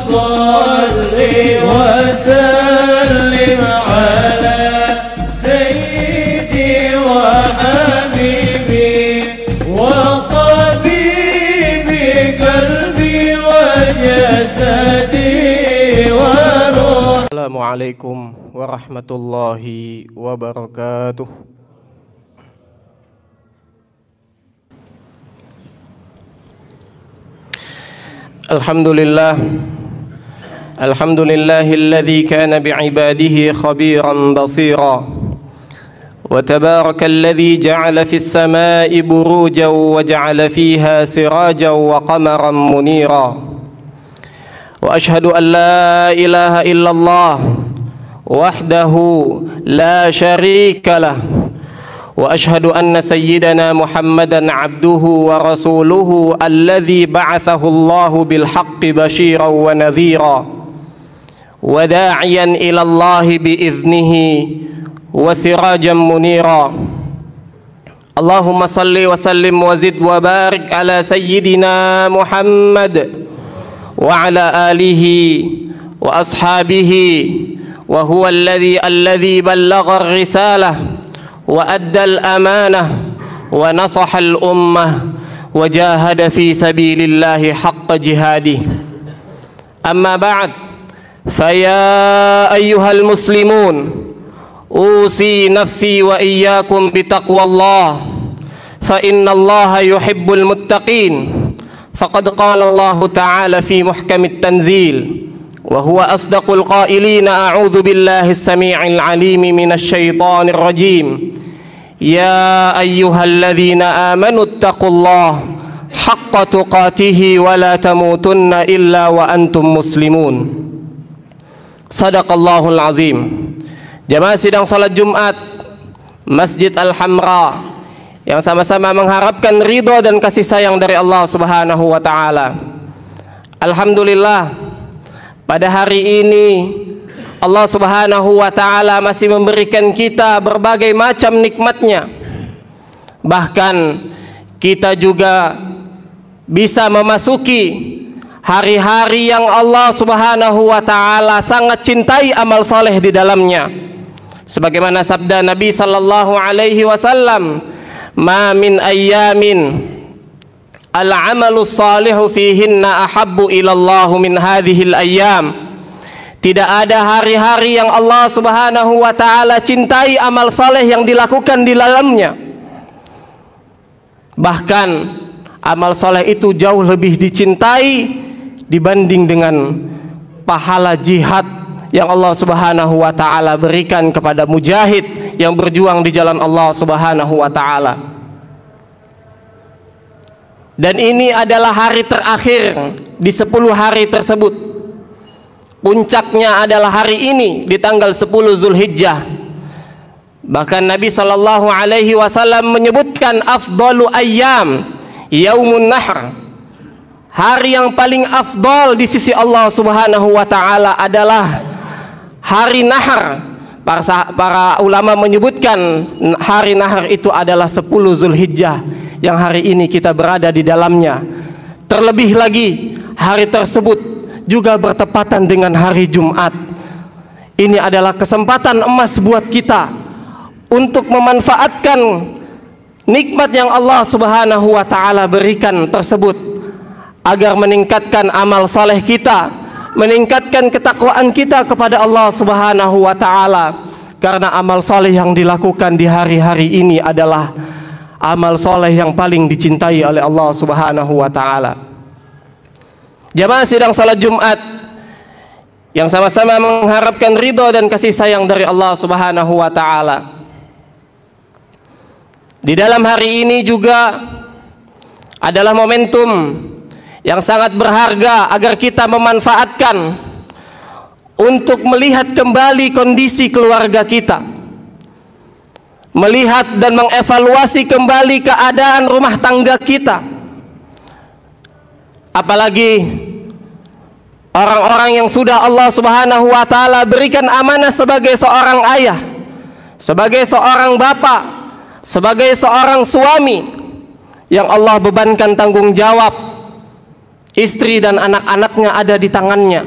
صل وسلم على سيدي وحبيبي وطبيبي قلبي وجسدي وروحي. Assalamualaikum warahmatullahi wabarakatuh. Alhamdulillah, alhamdulillahilladzi kana bi'ibadihi khabiran basira, wa tabarakalladzi ja'ala fis samaa'i burujan wa ja'ala fiha sirajan wa qamaran munira. Wa ashhadu an la ilaha illallah wahdahu la syarika lah, wa ashhadu anna sayyidana Muhammadan abduhu wa rasuluhu alladzi ba'athahu Allahu bil haqqi basyiran wa nadhira wa da'iyan ila Allahi bi iznihi wa sirajan munira. Allahumma salli wa sallim wa zid wa barik ala sayyidina Muhammad wa ala alihi wa ashabihi wa huwa alladhi ballagha ar-risalah wa addal amanah wa nasahal ummah wa jahada fi sabilillahi haqqa jihadih. Amma ba'd, faya ayyuhal muslimun, usi nafsi wa iyyakum bitaqwallah, fa innallaha yuhibbul muttaqin. Faqad qala Allah ta'ala fi muhkamit tanzil, wa huwa asdaqul qailina, a'udzu billahi as-sami'il 'alim minasy syaithanir rajim. Ya ayyuhalladzina amanu taqullaha haqqa tuqatih wa la tamutunna illa wa antum muslimun. Shadaqallahul azim. Jamaah sidang salat Jumat Masjid Al-Hamra yang sama-sama mengharapkan ridha dan kasih sayang dari Allah Subhanahu wa taala. Alhamdulillah, pada hari ini Allah Subhanahu wa ta'ala masih memberikan kita berbagai macam nikmatnya. Bahkan kita juga bisa memasuki hari-hari yang Allah Subhanahu wa ta'ala sangat cintai amal soleh di dalamnya. Sebagaimana sabda Nabi sallallahu alaihi wasallam, "Ma min ayyamin al-amalu salihu fihinna ahabbu ilallahu min hadhil ayyam." Tidak ada hari-hari yang Allah Subhanahu wa ta'ala cintai amal saleh yang dilakukan di dalamnya. Bahkan amal saleh itu jauh lebih dicintai dibanding dengan pahala jihad yang Allah Subhanahu wa ta'ala berikan kepada mujahid yang berjuang di jalan Allah Subhanahu wa ta'ala. Dan ini adalah hari terakhir di 10 hari tersebut. Puncaknya adalah hari ini di tanggal 10 Zulhijjah. Bahkan Nabi sallallahu alaihi wasallam menyebutkan afdalu ayyam yaumun nahr. Hari yang paling afdal di sisi Allah Subhanahu wa taala adalah hari nahar. Para ulama menyebutkan hari nahar itu adalah 10 Zulhijjah yang hari ini kita berada di dalamnya. Terlebih lagi hari tersebut juga bertepatan dengan hari Jumat. Ini adalah kesempatan emas buat kita untuk memanfaatkan nikmat yang Allah Subhanahu wa ta'ala berikan tersebut agar meningkatkan amal saleh kita, meningkatkan ketakwaan kita kepada Allah Subhanahu wa ta'ala. Karena amal saleh yang dilakukan di hari-hari ini adalah amal saleh yang paling dicintai oleh Allah Subhanahu wa ta'ala. Jamaah sidang salat Jumat yang sama-sama mengharapkan ridha dan kasih sayang dari Allah Subhanahu wa ta'ala. Di dalam hari ini juga adalah momentum yang sangat berharga agar kita memanfaatkan untuk melihat kembali kondisi keluarga kita, melihat dan mengevaluasi kembali keadaan rumah tangga kita. Apalagi orang-orang yang sudah Allah Subhanahu wa ta'ala berikan amanah sebagai seorang ayah, sebagai seorang bapak, sebagai seorang suami yang Allah bebankan tanggung jawab. Istri dan anak-anaknya ada di tangannya.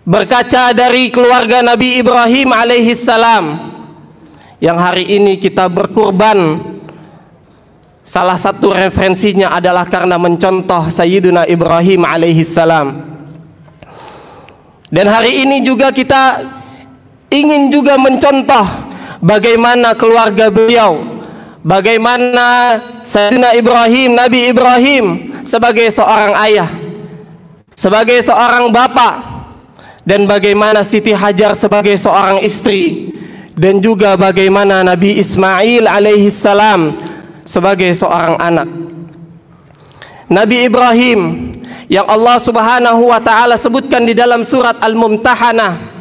berkaca dari keluarga Nabi Ibrahim alaihi salam, yang hari ini kita berkurban. Salah satu referensinya adalah karena mencontoh Sayyiduna Ibrahim alaihi salam. Dan hari ini juga kita ingin juga mencontoh bagaimana keluarga beliau, bagaimana Sayyidina Ibrahim, Nabi Ibrahim sebagai seorang ayah, sebagai seorang bapak, dan bagaimana Siti Hajar sebagai seorang istri, dan juga bagaimana Nabi Ismail alaihi salam sebagai seorang anak. Nabi Ibrahim yang Allah Subhanahu wa taala sebutkan di dalam surat Al-Mumtahanah,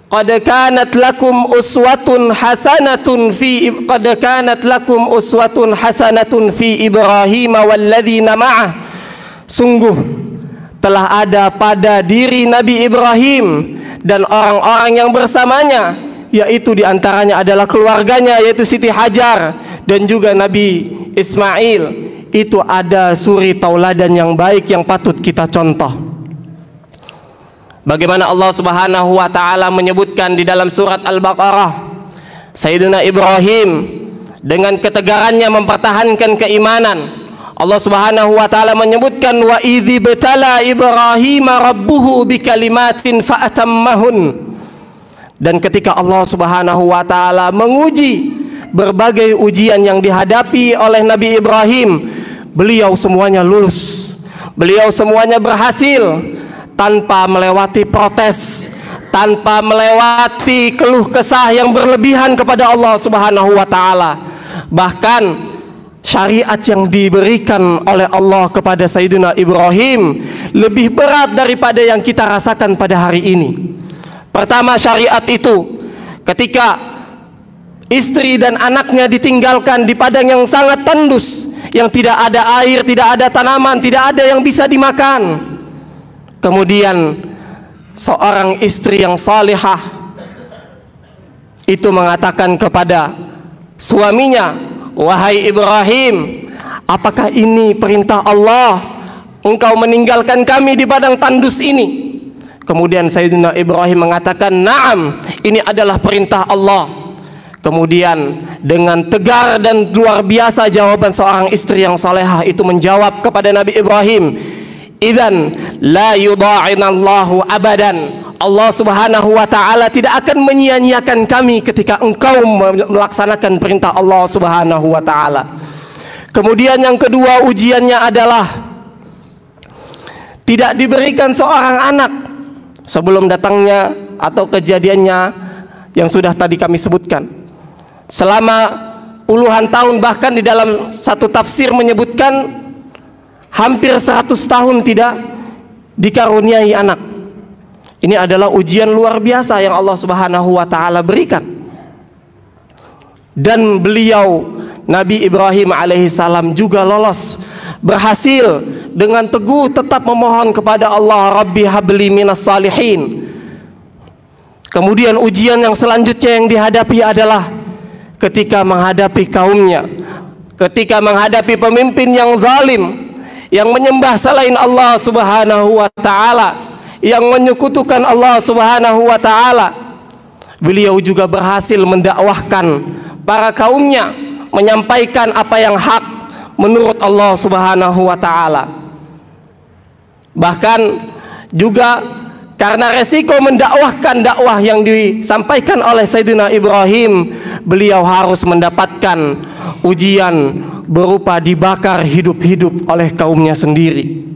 qad kanat lakum uswatun hasanatun fi Ibrahim walladzina ma'ah. Sungguh telah ada pada diri Nabi Ibrahim dan orang-orang yang bersamanya, yaitu diantaranya adalah keluarganya, yaitu Siti Hajar dan juga Nabi Ismail. Itu ada suri tauladan yang baik yang patut kita contoh. Bagaimana Allah Subhanahu wa taala menyebutkan di dalam surat Al-Baqarah, Sayyidina Ibrahim dengan ketegarannya mempertahankan keimanan. Allah Subhanahu wa taala menyebutkan, wa idzi betala Ibrahim rabbuhu bikalimatin fa'atammahun. Dan ketika Allah Subhanahu wa taala menguji berbagai ujian yang dihadapi oleh Nabi Ibrahim, beliau semuanya lulus, beliau semuanya berhasil tanpa melewati protes, tanpa melewati keluh kesah yang berlebihan kepada Allah Subhanahu wa taala. Bahkan syariat yang diberikan oleh Allah kepada Sayyidina Ibrahim lebih berat daripada yang kita rasakan pada hari ini. Pertama, syariat itu ketika istri dan anaknya ditinggalkan di padang yang sangat tandus, yang tidak ada air, tidak ada tanaman, tidak ada yang bisa dimakan. Kemudian seorang istri yang salihah itu mengatakan kepada suaminya, wahai Ibrahim, apakah ini perintah Allah, engkau meninggalkan kami di padang tandus ini? Kemudian Sayyidina Ibrahim mengatakan, na'am, ini adalah perintah Allah. Kemudian dengan tegar dan luar biasa jawaban seorang istri yang salehah itu menjawab kepada Nabi Ibrahim, idzan la yudha'inallahu abadan. Allah Subhanahu wa taala tidak akan menyia-nyiakan kami ketika engkau melaksanakan perintah Allah Subhanahu wa taala. Kemudian yang kedua ujiannya adalah tidak diberikan seorang anak sebelum datangnya atau kejadiannya yang sudah tadi kami sebutkan. Selama puluhan tahun, bahkan di dalam satu tafsir menyebutkan hampir 100 tahun tidak dikaruniai anak. Ini adalah ujian luar biasa yang Allah Subhanahu wa taala berikan. Dan beliau Nabi Ibrahim alaihissalam juga lolos, berhasil dengan teguh tetap memohon kepada Allah, Rabbi habli minas salihin. Kemudian ujian yang selanjutnya yang dihadapi adalah ketika menghadapi kaumnya, ketika menghadapi pemimpin yang zalim, yang menyembah selain Allah Subhanahu wa taala, yang menyekutukan Allah Subhanahu wa taala. Beliau juga berhasil mendakwahkan para kaumnya, menyampaikan apa yang hak menurut Allah Subhanahu wa taala. Bahkan juga karena resiko mendakwahkan dakwah yang disampaikan oleh Sayyidina Ibrahim, beliau harus mendapatkan ujian berupa dibakar hidup-hidup oleh kaumnya sendiri.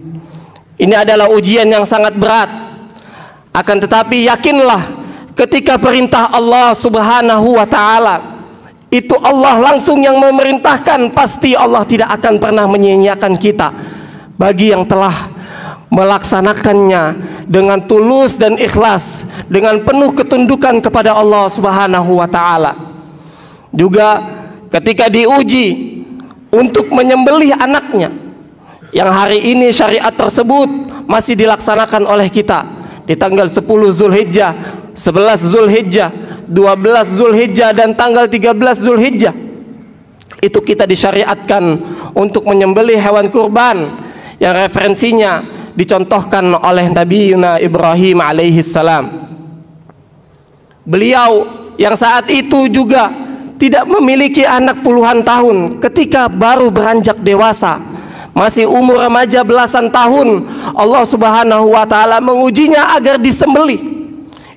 Ini adalah ujian yang sangat berat. Akan tetapi yakinlah, ketika perintah Allah Subhanahu wa taala itu Allah langsung yang memerintahkan, pasti Allah tidak akan pernah menyia-nyiakan kita bagi yang telah melaksanakannya dengan tulus dan ikhlas, dengan penuh ketundukan kepada Allah Subhanahu wa taala. Juga ketika diuji untuk menyembelih anaknya, yang hari ini syariat tersebut masih dilaksanakan oleh kita di tanggal 10 Zulhijjah, 11 Zulhijjah, 12 Zulhijjah dan tanggal 13 Zulhijjah. Itu kita disyariatkan untuk menyembelih hewan kurban yang referensinya dicontohkan oleh Nabi Ibrahim alaihi salam. Beliau yang saat itu juga tidak memiliki anak puluhan tahun, ketika baru beranjak dewasa, masih umur remaja belasan tahun, Allah Subhanahu wa taala mengujinya agar disembelih.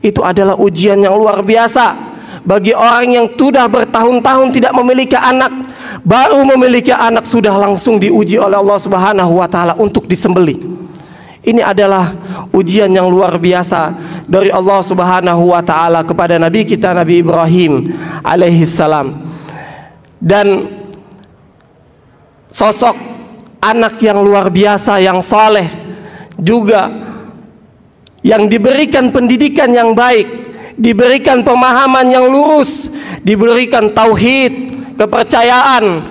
Itu adalah ujian yang luar biasa bagi orang yang sudah bertahun-tahun tidak memiliki anak, baru memiliki anak sudah langsung diuji oleh Allah Subhanahu wa taala untuk disembelih. Ini adalah ujian yang luar biasa dari Allah Subhanahu wa taala kepada Nabi kita Nabi Ibrahim alaihi salam. Dan sosok anak yang luar biasa, yang soleh juga, yang diberikan pendidikan yang baik, diberikan pemahaman yang lurus, diberikan tauhid, kepercayaan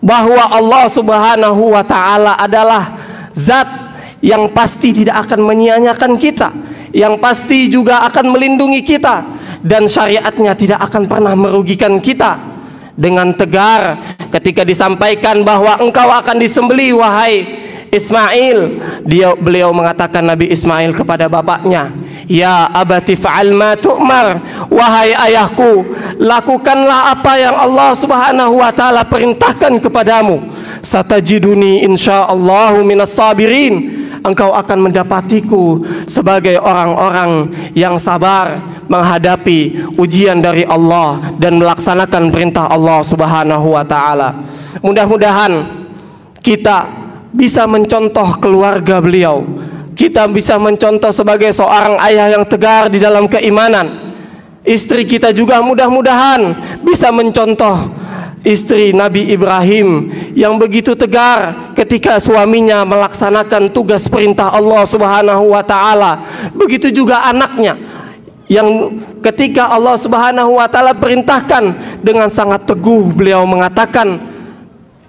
bahwa Allah Subhanahu wa taala adalah zat yang pasti tidak akan menyia-nyiakan kita, yang pasti juga akan melindungi kita, dan syariatnya tidak akan pernah merugikan kita. Dengan tegar ketika disampaikan bahwa engkau akan disembelih wahai Ismail, beliau mengatakan, Nabi Ismail kepada bapaknya, ya abati fa'al ma tu'mar, wahai ayahku, lakukanlah apa yang Allah Subhanahu wa taala perintahkan kepadamu. Satajiduni insyaallahu minas sabirin, engkau akan mendapatiku sebagai orang-orang yang sabar menghadapi ujian dari Allah dan melaksanakan perintah Allah Subhanahu wa taala. Mudah-mudahan kita bisa mencontoh keluarga beliau, kita bisa mencontoh sebagai seorang ayah yang tegar di dalam keimanan. Istri kita juga mudah-mudahan bisa mencontoh istri Nabi Ibrahim yang begitu tegar ketika suaminya melaksanakan tugas perintah Allah Subhanahu wa taala. Begitu juga anaknya yang ketika Allah Subhanahu wa taala perintahkan, dengan sangat teguh beliau mengatakan,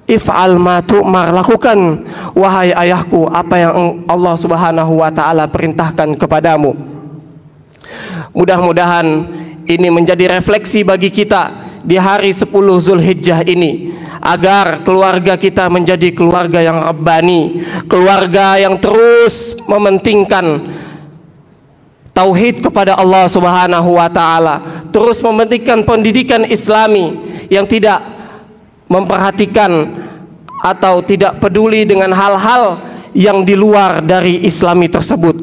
if'al ma tu'mar, lakukan wahai ayahku apa yang Allah Subhanahu wa taala perintahkan kepadamu. Mudah-mudahan ini menjadi refleksi bagi kita di hari 10 Zulhijjah ini, agar keluarga kita menjadi keluarga yang rabbani, keluarga yang terus mementingkan tauhid kepada Allah Subhanahu wa taala, terus mementingkan pendidikan Islami, yang tidak memperhatikan atau tidak peduli dengan hal-hal yang di luar dari Islami tersebut.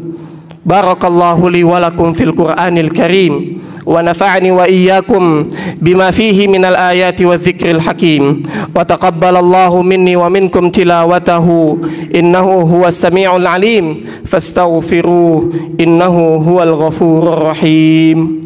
Barakallahu li wa lakum fil Qur'anil Karim, wa nafa'ani wa iyyakum bima fihi minal ayati wa dzikril hakim, wa taqabbalallahu minni wa minkum tilawatahu, innahu huwas sami'ul alim, fastaghfiruh, innahu huwal ghafurur rahim.